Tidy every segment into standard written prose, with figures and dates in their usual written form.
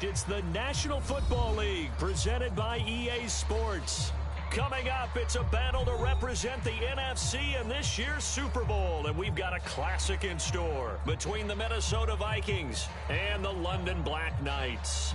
It's the National Football League presented by EA Sports. Coming up, it's a battle to represent the NFC in this year's Super Bowl, and we've got a classic in store between the Minnesota Vikings and the London Black Knights.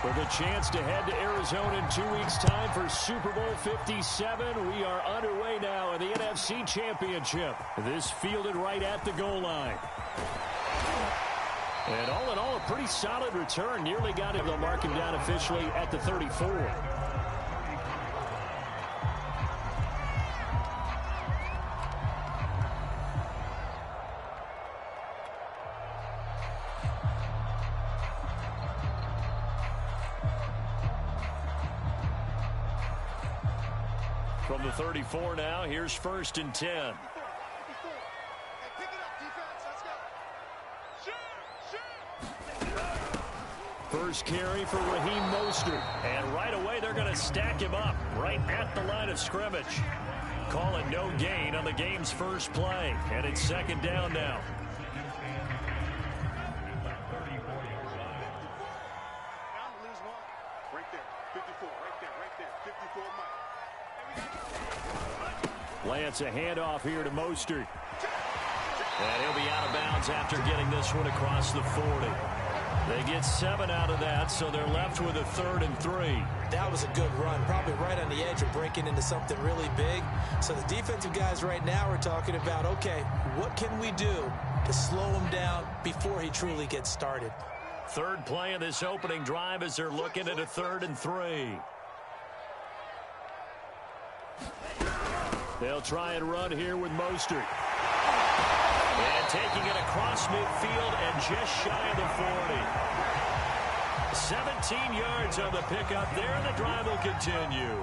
With a chance to head to Arizona in 2 weeks' time for Super Bowl 57, we are underway now in the NFC Championship. This fielded right at the goal line. And all in all, a pretty solid return. Nearly got it. They'll mark him down officially at the 34. From the 34 now, here's 1st and 10. First carry for Raheem Mostert. And right away, they're going to stack him up right at the line of scrimmage. Call it no gain on the game's first play. And it's 2nd down now. Lance, a handoff here to Mostert. And he'll be out of bounds after getting this one across the 40. They get 7 out of that, so they're left with a 3rd and 3. That was a good run, probably right on the edge of breaking into something really big. So the defensive guys right now are talking about, okay, what can we do to slow him down before he truly gets started? 3rd play of this opening drive as they're looking at a 3rd and 3. They'll try and run here with Mostert. And taking it across midfield and just shy of the 40. 17 yards on the pickup there, and the drive will continue.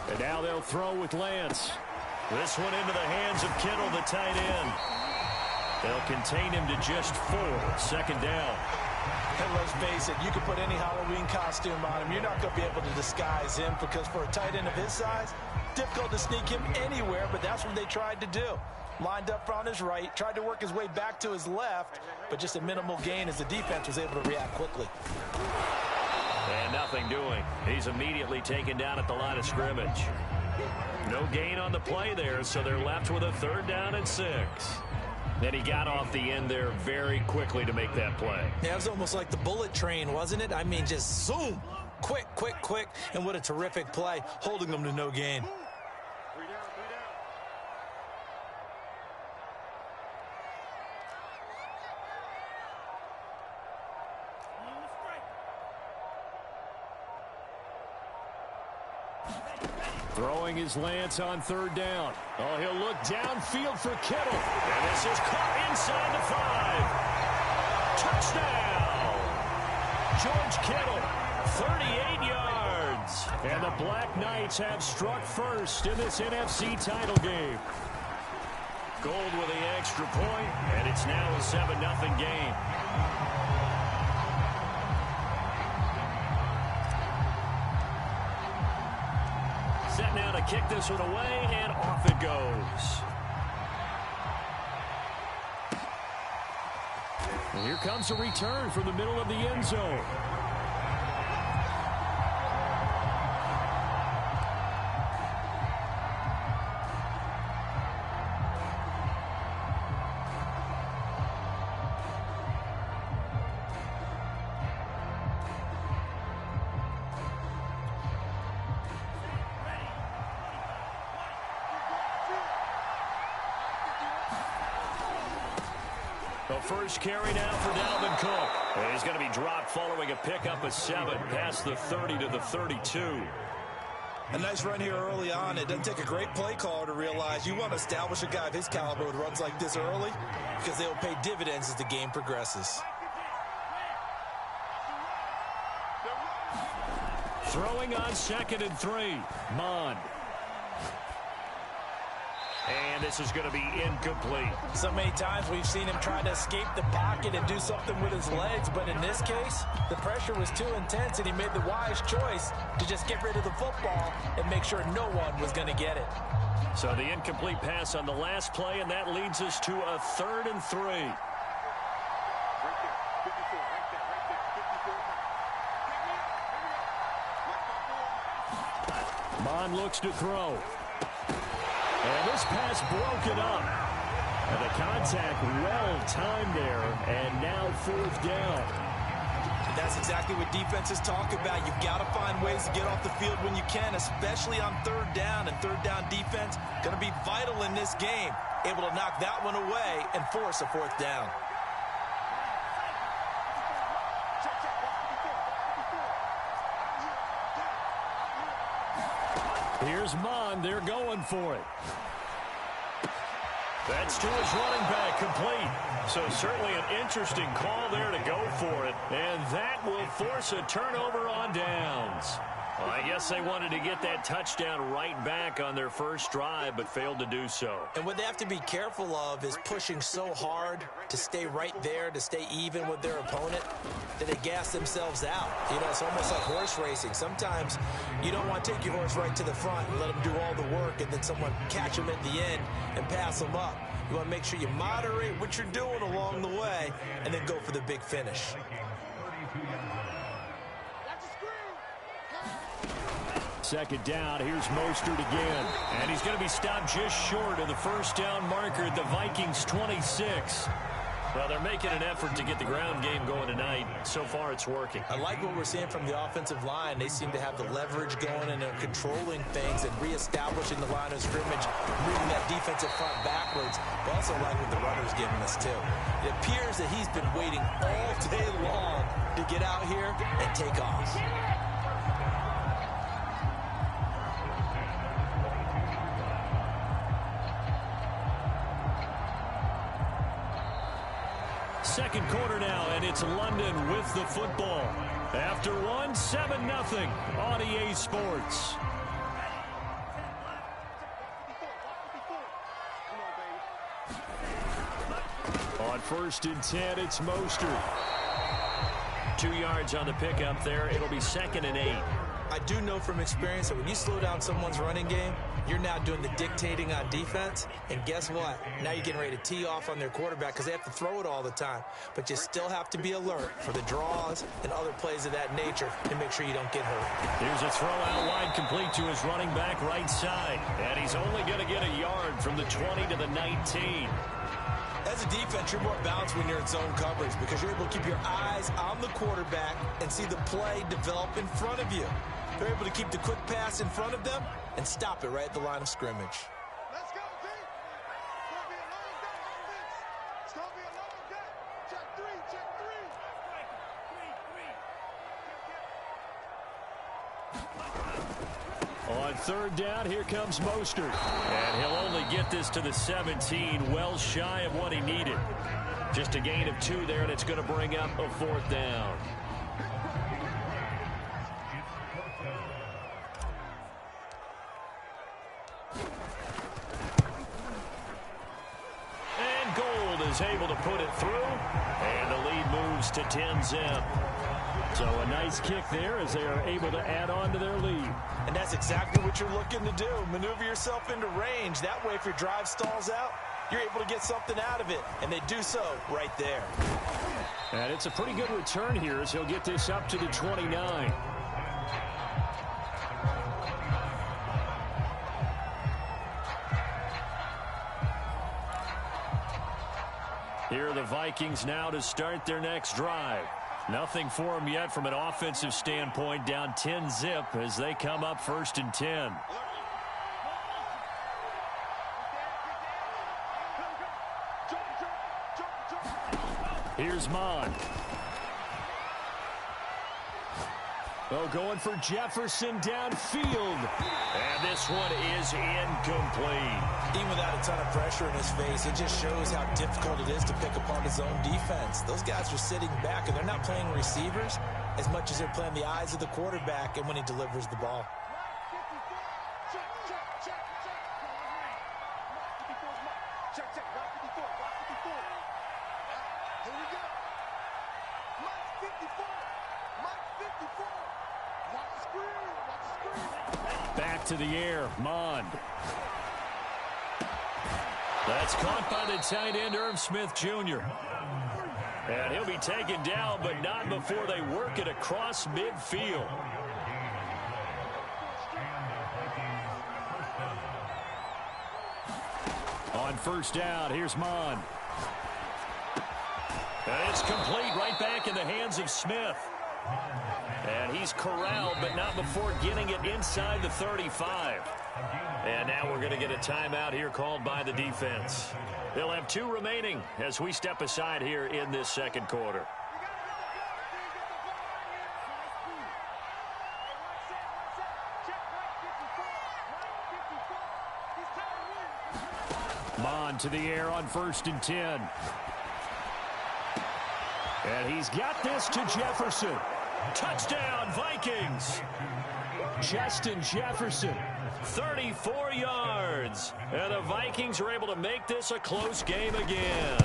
And now they'll throw with Lance. This one into the hands of Kittle, the tight end. They'll contain him to just 4. 2nd down. And let's face it, you can put any Halloween costume on him. You're not going to be able to disguise him because for a tight end of his size, difficult to sneak him anywhere, but that's what they tried to do. Lined up on his right, tried to work his way back to his left, but just a minimal gain as the defense was able to react quickly. And nothing doing. He's immediately taken down at the line of scrimmage. No gain on the play there, so they're left with a 3rd down and 6. Then he got off the end there very quickly to make that play. Yeah, it was almost like the bullet train, wasn't it? I mean, just zoom. Quick, quick, quick. And what a terrific play, holding them to no gain. Throwing his Lance on 3rd down. Oh, he'll look downfield for Kittle. And this is caught inside the 5. Touchdown! George Kittle, 38 yards. And the Black Knights have struck first in this NFC title game. Gold with the extra point, and it's now a 7-0 game. Set now to kick this one away, and off it goes. And here comes a return from the middle of the end zone. The first carry now for Dalvin Cook. And he's going to be dropped following a pickup of 7 past the 30 to the 32. A nice run here early on. It doesn't take a great play caller to realize you want to establish a guy of his caliber with runs like this early because they will pay dividends as the game progresses. Throwing on 2nd and 3. Mond. And this is going to be incomplete. So many times we've seen him try to escape the pocket and do something with his legs, but in this case, the pressure was too intense, and he made the wise choice to just get rid of the football and make sure no one was going to get it. So the incomplete pass on the last play, and that leads us to a 3rd and 3. Mond looks to throw. And this pass broken up. And the contact well timed there, and now 4th down. That's exactly what defenses talk about. You've got to find ways to get off the field when you can, especially on 3rd down. And 3rd down defense going to be vital in this game. Able to knock that one away and force a 4th down. Here's Mond. They're going for it. That's to his running back, complete. So certainly an interesting call there to go for it. And that will force a turnover on downs. Well, I guess they wanted to get that touchdown right back on their first drive, but failed to do so. And what they have to be careful of is pushing so hard to stay right there, to stay even with their opponent, that they gas themselves out. You know, it's almost like horse racing. Sometimes you don't want to take your horse right to the front and let them do all the work, and then someone catch them at the end and pass them up. You want to make sure you moderate what you're doing along the way and then go for the big finish. Second down, here's Mostert again. And he's going to be stopped just short of the first down marker at the Vikings 26. Well, they're making an effort to get the ground game going tonight. So far, it's working. I like what we're seeing from the offensive line. They seem to have the leverage going, and they're controlling things and reestablishing the line of scrimmage, moving that defensive front backwards. But also like what the runner's giving us, too. It appears that he's been waiting all day long to get out here and take off. Second quarter now, and it's London with the football. After one, 7-0 on EA Sports. On 1st and 10, it's Mostert. 2 yards on the pickup there. It'll be 2nd and 8. I do know from experience that when you slow down someone's running game, you're now doing the dictating on defense. And guess what? Now you're getting ready to tee off on their quarterback because they have to throw it all the time. But you still have to be alert for the draws and other plays of that nature to make sure you don't get hurt. Here's a throw out wide, complete to his running back right side. And he's only going to get a yard from the 20 to the 19. As a defense, you're more balanced when you're in zone coverage because you're able to keep your eyes on the quarterback and see the play develop in front of you. They're able to keep the quick pass in front of them and stop it right at the line of scrimmage. Let's go, team. It's going to be a long day. It's going to be a long day. Check three. On 3rd down, here comes Mostert. And he'll only get this to the 17, well shy of what he needed. Just a gain of 2 there, and it's going to bring up a 4th down. And Gold is able to put it through, and the lead moves to 10-zip. So a nice kick there as they are able to add on to their lead. And that's exactly what you're looking to do. Maneuver yourself into range. That way, if your drive stalls out, you're able to get something out of it. And they do so right there. And it's a pretty good return here as he'll get this up to the 29. Here are the Vikings now to start their next drive. Nothing for them yet from an offensive standpoint, down 10-zip as they come up 1st and 10. Here's Mond. Oh, going for Jefferson downfield. And this one is incomplete. Even without a ton of pressure in his face, it just shows how difficult it is to pick apart his own defense. Those guys are sitting back, and they're not playing receivers as much as they're playing the eyes of the quarterback and when he delivers the ball. Back to the air, Mond. That's caught by the tight end, Irv Smith Jr. And he'll be taken down, but not before they work it across midfield. On first down, here's Mond. And it's complete right back in the hands of Smith. And he's corralled, but not before getting it inside the 35. And now we're going to get a timeout here called by the defense. They'll have 2 remaining as we step aside here in this second quarter. Mond to the air on first and 10. And he's got this to Jefferson. Touchdown, Vikings. Justin Jefferson, 34 yards. And the Vikings are able to make this a close game again.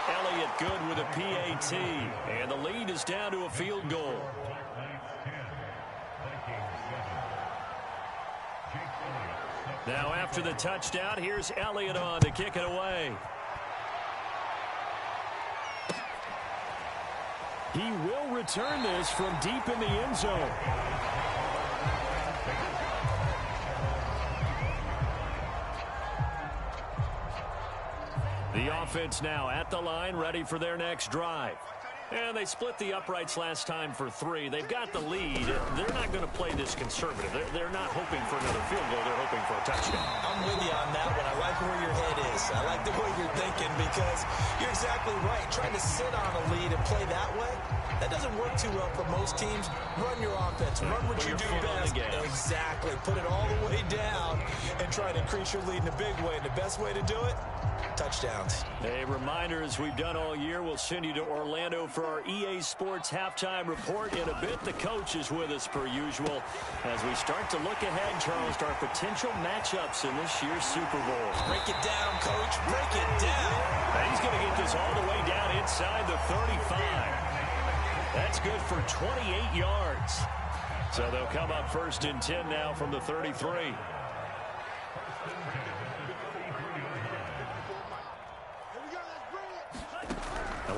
Elliott good with a PAT. And the lead is down to a field goal. Now after the touchdown, here's Elliott on to kick it away. He will return this from deep in the end zone. The offense now at the line, ready for their next drive. And they split the uprights last time for 3. They've got the lead. They're not going to play this conservative. They're not hoping for another field goal. They're hoping for a touchdown. I'm with you on that one. I like where your head is. I like the way you're thinking because you're exactly right. Trying to sit on a lead and play that way, that doesn't work too well for most teams. Run your offense. Run what you do best. Exactly. Put it all the way down and try to increase your lead in a big way. And the best way to do it, touchdowns. A reminder, as we've done all year, we'll send you to Orlando for our EA Sports halftime report in a bit. The coach is with us per usual as we start to look ahead, Charles, to our potential matchups in this year's Super Bowl. Break it down, Coach. Break it down. And he's going to get this all the way down inside the 35. That's good for 28 yards. So they'll come up first and 10 now from the 33.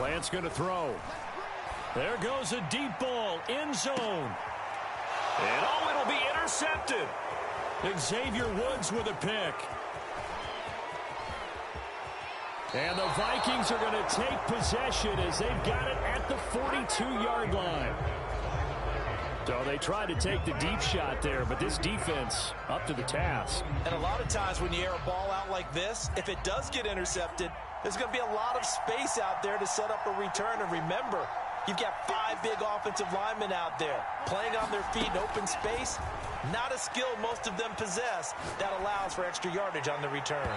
Lance going to throw. There goes a deep ball, end zone. And oh, it'll be intercepted. Xavier Woods with a pick. And the Vikings are going to take possession as they've got it at the 42-yard line. So they tried to take the deep shot there, but this defense up to the task. And a lot of times when you air a ball out like this, if it does get intercepted, there's going to be a lot of space out there to set up a return. And remember, you've got 5 big offensive linemen out there playing on their feet in open space. Not a skill most of them possess that allows for extra yardage on the return.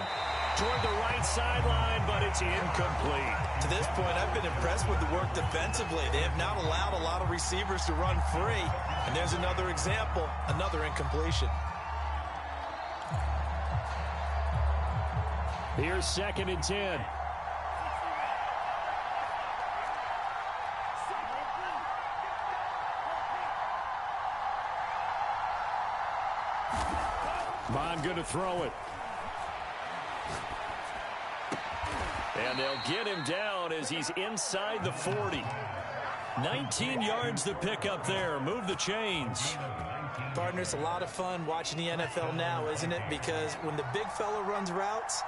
Toward the right sideline, but it's incomplete. To this point, I've been impressed with the work defensively. They have not allowed a lot of receivers to run free. And there's another example, another incompletion. Here's second and 10. Bond going to throw it. And they'll get him down as he's inside the 40. 19 yards to pick up there. Move the chains. Partner, it's a lot of fun watching the NFL now, isn't it? Because when the big fella runs routes,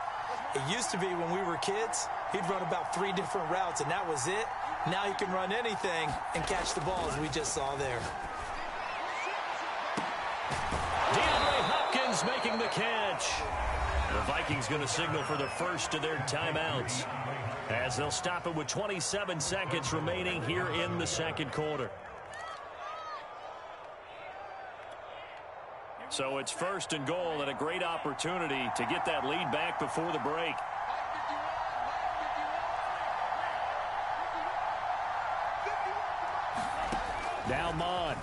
it used to be when we were kids, he'd run about 3 different routes, and that was it. Now he can run anything and catch the ball, as we just saw there. Making the catch. The Vikings going to signal for the first of their timeouts as they'll stop it with 27 seconds remaining here in the second quarter. So it's 1st and goal and a great opportunity to get that lead back before the break. Now Mon.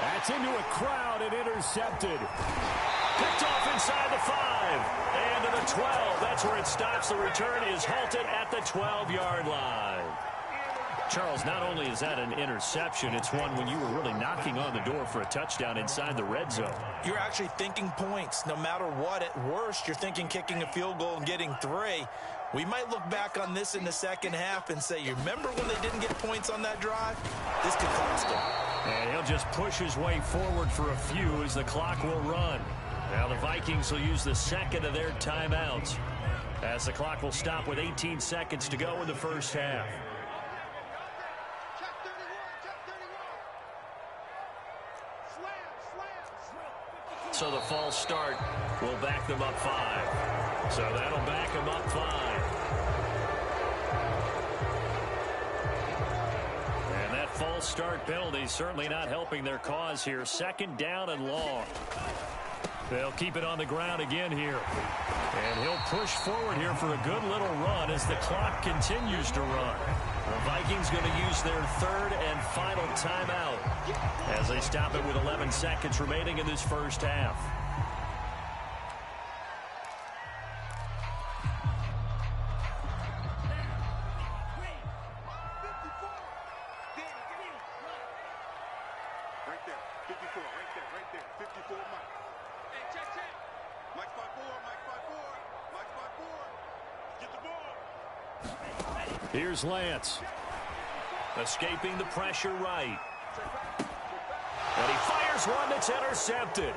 That's into a crowd and intercepted. Picked off inside the 5. And to the 12. That's where it stops. The return is halted at the 12-yard line. Charles, not only is that an interception, it's one when you were really knocking on the door for a touchdown inside the red zone. You're actually thinking points. No matter what, at worst, you're thinking kicking a field goal and getting 3. We might look back on this in the second half and say, you remember when they didn't get points on that drive? This could cost them. And he'll just push his way forward for a few as the clock will run. Now the Vikings will use the second of their timeouts as the clock will stop with 18 seconds to go in the first half. So the false start will back them up 5. So that'll back them up 5. And that false start penalty certainly not helping their cause here. 2nd down and long. They'll keep it on the ground again here. And he'll push forward here for a good little run as the clock continues to run. The Vikings going to use their 3rd and final timeout as they stop it with 11 seconds remaining in this first half. Right there, 54, right there, 54, Mike. Hey, check. Mike 5-4, Mike 5-4, Mike 5-4. Get the ball. Here's Lance. Escaping the pressure right. And he fires one that's intercepted.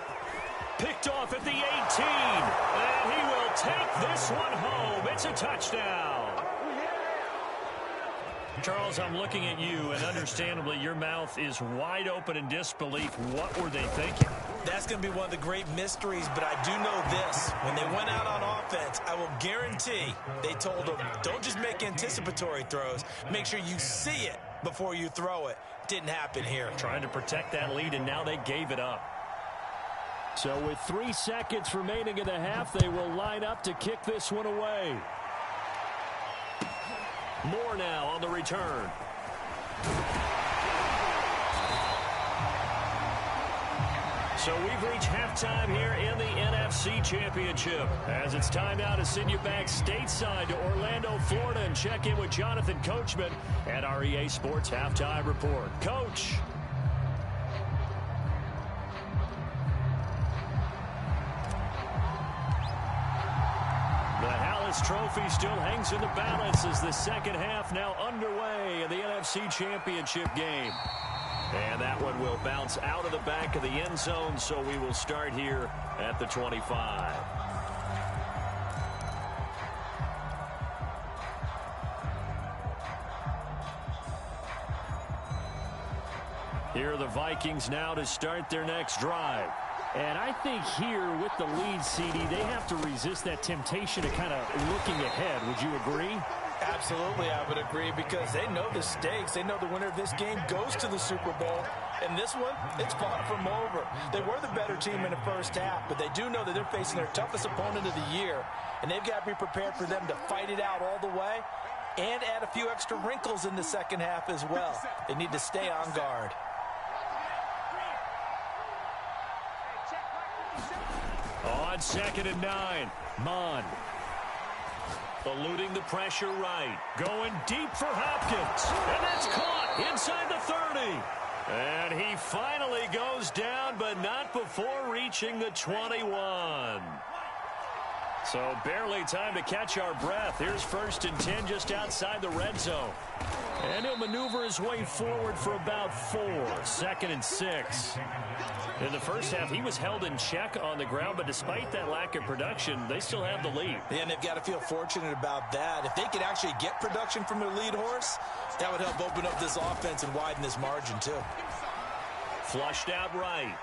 Picked off at the 18. And he will take this one home. It's a touchdown. Charles, I'm looking at you, and understandably, your mouth is wide open in disbelief. What were they thinking? That's going to be one of the great mysteries, but I do know this. When they went out on offense, I will guarantee they told them, don't just make anticipatory throws. Make sure you see it before you throw it. Didn't happen here. Trying to protect that lead, and now they gave it up. So with 3 seconds remaining in the half, they will line up to kick this one away. Moore now on the return. So we've reached halftime here in the NFC Championship. As it's time now to send you back stateside to Orlando, Florida, and check in with Jonathan Coachman at our EA Sports Halftime Report. Coach. The trophy still hangs in the balance as the second half now underway in the NFC Championship game. And that one will bounce out of the back of the end zone, so we will start here at the 25. Here are the Vikings now to start their next drive. And I think here with the lead, CD, they have to resist that temptation of kind of looking ahead. Would you agree? Absolutely, I would agree, because they know the stakes. They know the winner of this game goes to the Super Bowl. And this one, it's fought from over. They were the better team in the first half, but they do know that they're facing their toughest opponent of the year. And they've got to be prepared for them to fight it out all the way and add a few extra wrinkles in the second half as well. They need to stay on guard. On 2nd and 9, Mon. Eluding the pressure right. Going deep for Hopkins. And that's caught inside the 30. And he finally goes down, but not before reaching the 21. So barely time to catch our breath. Here's 1st and 10 just outside the red zone. And he'll maneuver his way forward for about 4. 2nd and 6. In the first half, he was held in check on the ground, but despite that lack of production, they still have the lead. And they've got to feel fortunate about that. If they could actually get production from their lead horse, that would help open up this offense and widen this margin too. Flushed out right.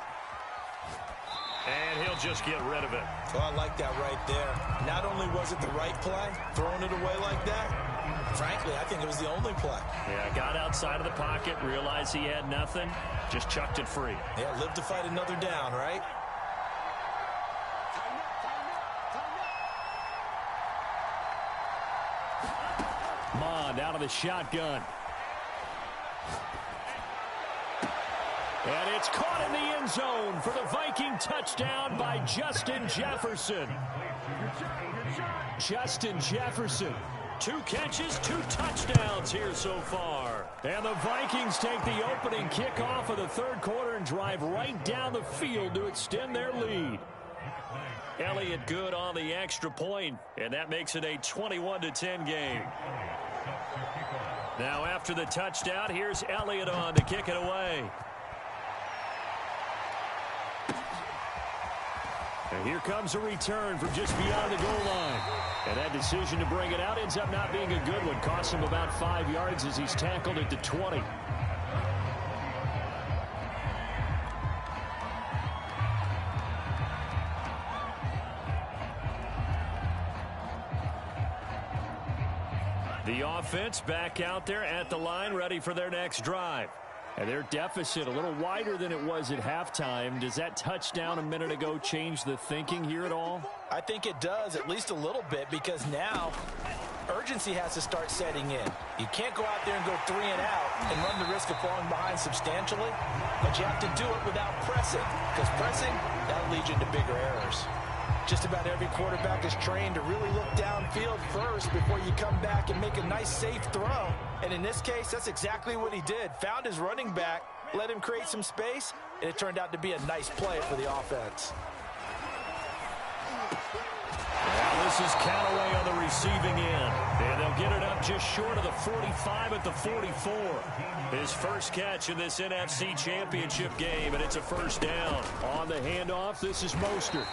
And he'll just get rid of it. Oh, I like that right there. Not only was it the right play, throwing it away like that, Frankly, I think it was the only play. Yeah, got outside of the pocket, realized he had nothing, just chucked it free. Yeah, live to fight another down, right? Mond out of the shotgun. And it's caught in the end zone for the Viking touchdown by Justin Jefferson. Justin Jefferson, 2 catches, 2 touchdowns here so far. And the Vikings take the opening kickoff of the third quarter and drive right down the field to extend their lead. Elliott good on the extra point, and that makes it a 21-10 game. Now after the touchdown, here's Elliott on to kick it away. And here comes a return from just beyond the goal line. And that decision to bring it out ends up not being a good one. Costs him about 5 yards as he's tackled at the 20. The offense back out there at the line, ready for their next drive. And their deficit a little wider than it was at halftime. Does that touchdown a minute ago change the thinking here at all? I think it does, at least a little bit, because now urgency has to start setting in. You can't go out there and go 3 and out and run the risk of falling behind substantially, but you have to do it without pressing, because pressing, that'll lead you into bigger errors. Just about every quarterback is trained to really look downfield first before you come back and make a nice, safe throw. And in this case, that's exactly what he did. Found his running back, let him create some space, and it turned out to be a nice play for the offense. Well, this is Callaway on the receiving end. And they'll get it up just short of the 45 at the 44. His first catch in this NFC Championship game, and it's a first down. On the handoff, this is Mostert.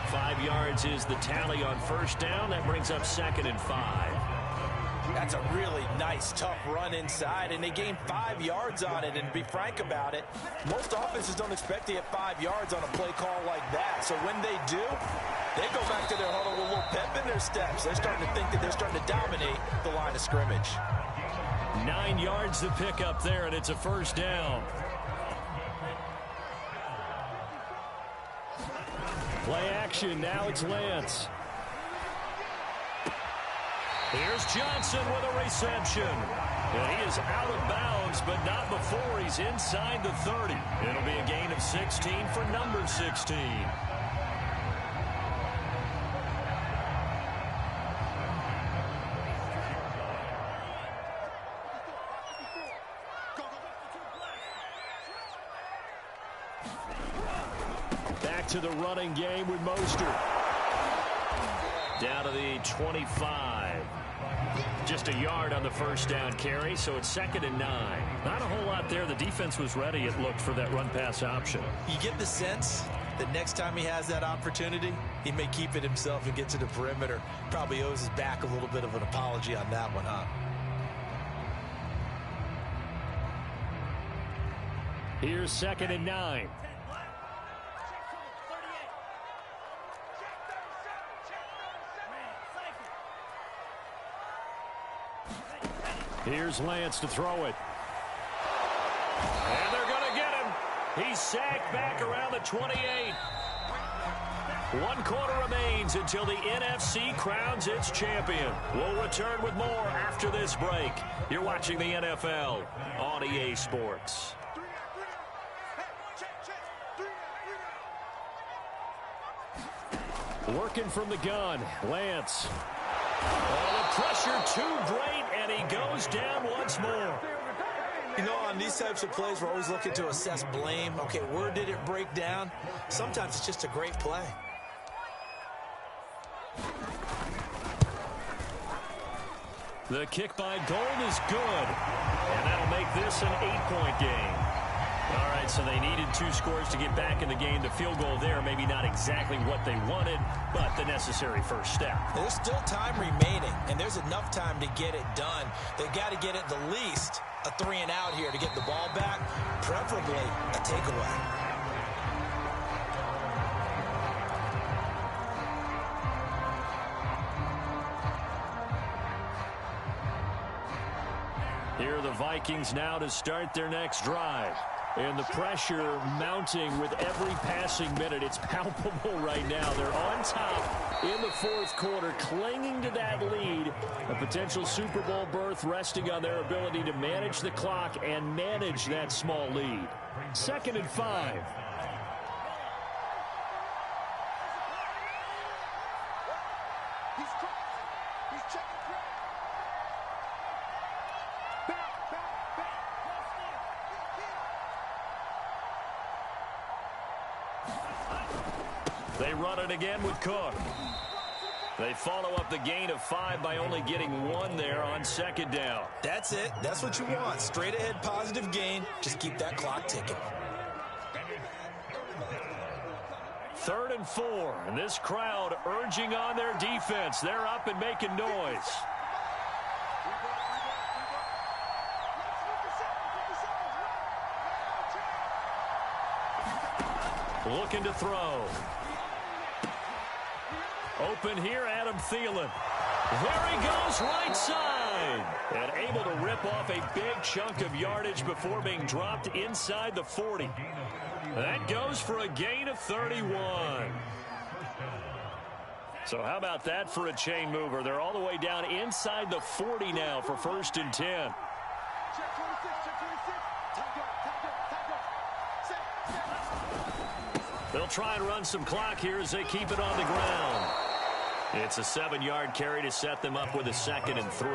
5 yards is the tally on first down. That brings up 2nd and 5. That's a really nice, tough run inside, and they gained 5 yards on it. And to be frank about it, most offenses don't expect to get 5 yards on a play call like that. So when they do, they go back to their huddle with a little pep in their steps. They're starting to think that they're starting to dominate the line of scrimmage. 9 yards to pick up there, and it's a first down. Play action, now it's Lance. Here's Johnson with a reception. And he is out of bounds, but not before he's inside the 30. It'll be a gain of 16 for number 16. To the running game with Mostert. Down to the 25. Just a yard on the first down carry, so it's 2nd and 9. Not a whole lot there. The defense was ready, it looked, for that run-pass option. You get the sense that next time he has that opportunity, he may keep it himself and get to the perimeter. Probably owes his back a little bit of an apology on that one, huh? Here's 2nd and 9. Here's Lance to throw it. And they're going to get him. He's sacked back around the 28. 1 quarter remains until the NFC crowns its champion. We'll return with more after this break. You're watching the NFL on EA Sports. Working from the gun, Lance. Oh, the pressure too great, and he goes down once more. You know, on these types of plays, we're always looking to assess blame. Okay, where did it break down? Sometimes it's just a great play. The kick by Gold is good, and that'll make this an 8-point game. All right, so they needed 2 scores to get back in the game. The field goal there, maybe not exactly what they wanted, but the necessary first step. There's still time remaining, and there's enough time to get it done. They've got to get at the least a 3 and out here to get the ball back, preferably a takeaway. Here are the Vikings now to start their next drive. And the pressure mounting with every passing minute. It's palpable right now. They're on top in the fourth quarter, clinging to that lead. A potential Super Bowl berth resting on their ability to manage the clock and manage that small lead. 2nd and 5. They run it again with Cook. They follow up the gain of 5 by only getting 1 there on 2nd down. That's it. That's what you want. Straight ahead positive gain. Just keep that clock ticking. 3rd and 4. And this crowd urging on their defense. They're up and making noise. Looking to throw. Open here, Adam Thielen. There he goes, right side. And able to rip off a big chunk of yardage before being dropped inside the 40. That goes for a gain of 31. So how about that for a chain mover? They're all the way down inside the 40 now for 1st and 10. They'll try and run some clock here as they keep it on the ground. It's a 7-yard carry to set them up with a 2nd and 3.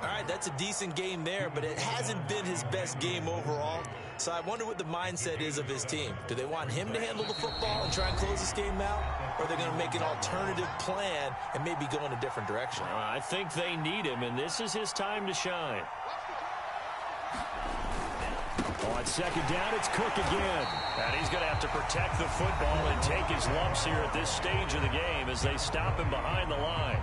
All right, that's a decent game there, but it hasn't been his best game overall. So I wonder what the mindset is of his team. Do they want him to handle the football and try and close this game out? Or are they going to make an alternative plan and maybe go in a different direction? I think they need him, and this is his time to shine. On 2nd down, it's Cook again. And he's going to have to protect the football and take his lumps here at this stage of the game as they stop him behind the line.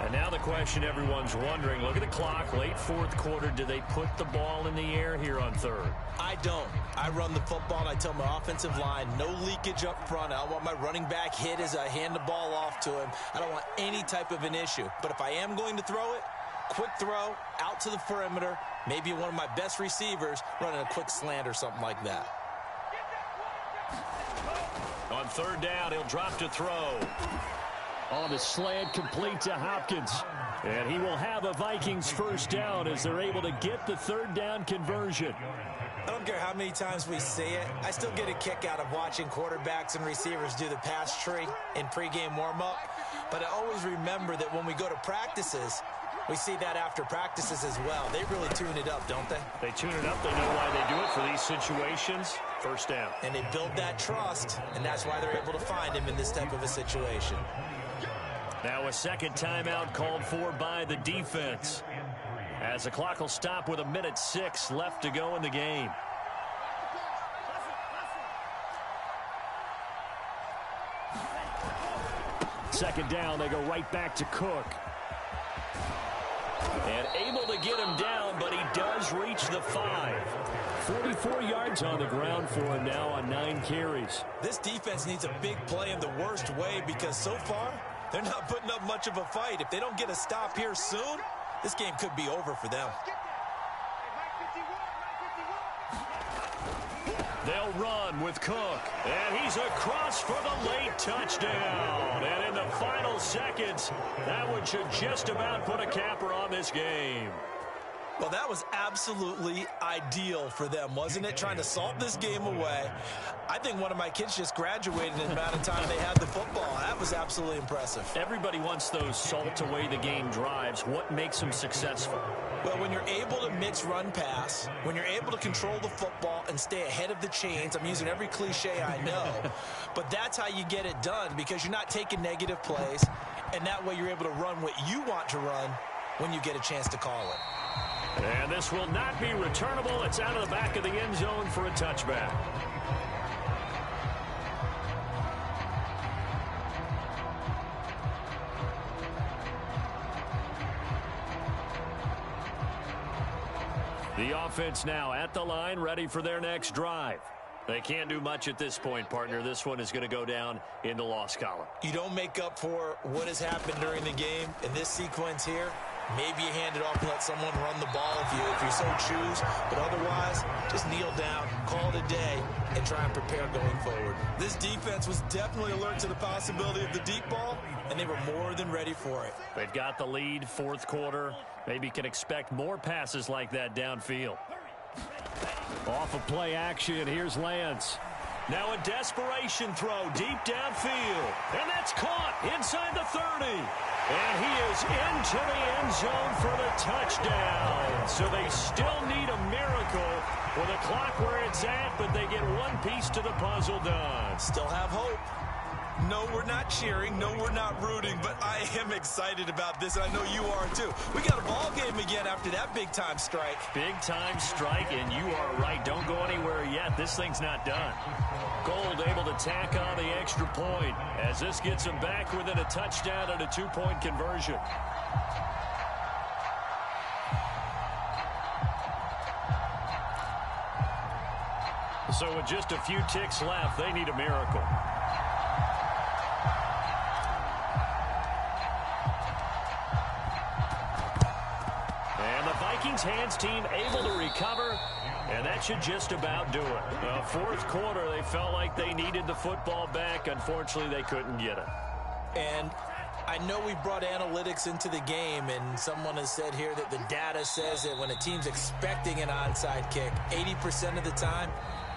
And now the question everyone's wondering, look at the clock, late 4th quarter, do they put the ball in the air here on 3rd? I don't. I run the football, and I tell my offensive line, no leakage up front. I don't want my running back hit as I hand the ball off to him. I don't want any type of an issue. But if I am going to throw it, quick throw, out to the perimeter, maybe one of my best receivers running a quick slant or something like that. On 3rd down, he'll drop to throw. On the slant, complete to Hopkins. And he will have a Vikings 1st down as they're able to get the 3rd down conversion. I don't care how many times we say it. I still get a kick out of watching quarterbacks and receivers do the pass tree in pregame warm-up. But I always remember that when we go to practices, we see that after practices as well. They really tune it up, don't they? They tune it up. They know why they do it for these situations. 1st down. And they build that trust, and that's why they're able to find him in this type of a situation. Now a 2nd timeout called for by the defense. As the clock will stop with 1:06 left to go in the game. Second down, they go right back to Cook. And able to get him down, but he does reach the 5. 44 yards on the ground for him now on 9 carries. This defense needs a big play in the worst way because so far, they're not putting up much of a fight. If they don't get a stop here soon, this game could be over for them. They'll run with Cook, and he's across for the late touchdown. And in the final seconds, that one should just about put a capper on this game. Well, that was absolutely ideal for them, wasn't it? Trying to salt this game away. I think one of my kids just graduated in the amount of time they had the football. That was absolutely impressive. Everybody wants those salt away the game drives. What makes them successful? Well, when you're able to mix run-pass, when you're able to control the football and stay ahead of the chains, I'm using every cliche I know, but that's how you get it done because you're not taking negative plays, and that way you're able to run what you want to run when you get a chance to call it. And this will not be returnable. It's out of the back of the end zone for a touchback. The offense now at the line, ready for their next drive. They can't do much at this point, partner. This one is going to go down in the loss column. You don't make up for what has happened during the game in this sequence here. Maybe you hand it off and let someone run the ball if you so choose. But otherwise, just kneel down, call it a day, and try and prepare going forward. This defense was definitely alert to the possibility of the deep ball, and they were more than ready for it. They've got the lead, fourth quarter. Maybe can expect more passes like that downfield. Off of play action, here's Lance. Now a desperation throw deep downfield. And that's caught inside the 30. And he is into the end zone for the touchdown. So they still need a miracle with the clock where it's at, but they get one piece to the puzzle done. Still have hope. No, we're not cheering. No, we're not rooting. But I am excited about this. I know you are, too. We got a ball game again after that big-time strike. Big-time strike, and you are right. Don't go anywhere yet. This thing's not done. Gold able to tack on the extra point as this gets him back within a touchdown and a two-point conversion. So with just a few ticks left, they need a miracle. And the Vikings hands team able to recover, and that should just about do it. Fourth quarter, they felt like they needed the football back. Unfortunately, they couldn't get it. And I know we brought analytics into the game, and someone has said here that the data says that when a team's expecting an onside kick, 80% of the time,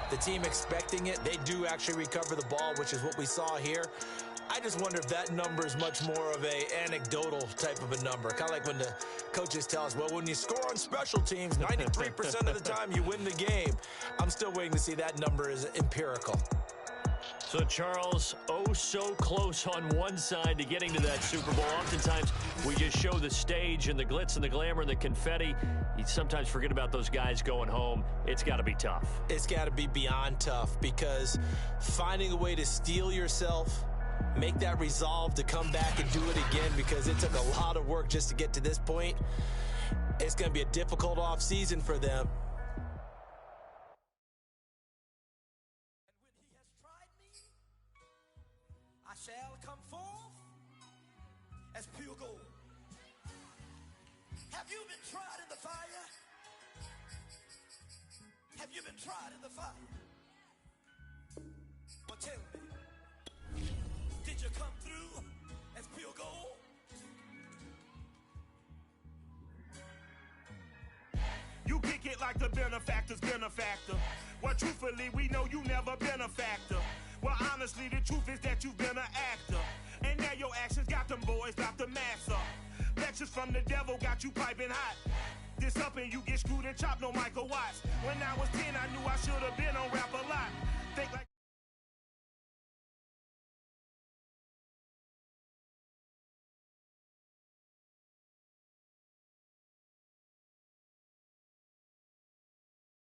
the team expecting it, they do actually recover the ball, which is what we saw here. I just wonder if that number is much more of a anecdotal type of a number. Kind of like when the coaches tell us, well, when you score on special teams, 93% of the time you win the game. I'm still waiting to see that number is empirical. So, Charles, oh so close on one side to getting to that Super Bowl. Oftentimes, we just show the stage and the glitz and the glamour and the confetti. You sometimes forget about those guys going home. It's got to be tough. It's got to be beyond tough, because finding a way to steel yourself, make that resolve to come back and do it again, because it took a lot of work just to get to this point. It's going to be a difficult offseason for them. Shall come forth as pure gold. Have you been tried in the fire? Have you been tried in the fire? Well, tell me, did you come through as pure gold? You kick it like the benefactor's benefactor. Well, truthfully, we know you never been a factor. Well, honestly, the truth is that you've been an actor. And now your actions got them boys dropped the mask up. Lectures from the devil got you piping hot. This up and you get screwed and chopped, no Michael Watts. When I was 10, I knew I should have been on rap a lot. Think like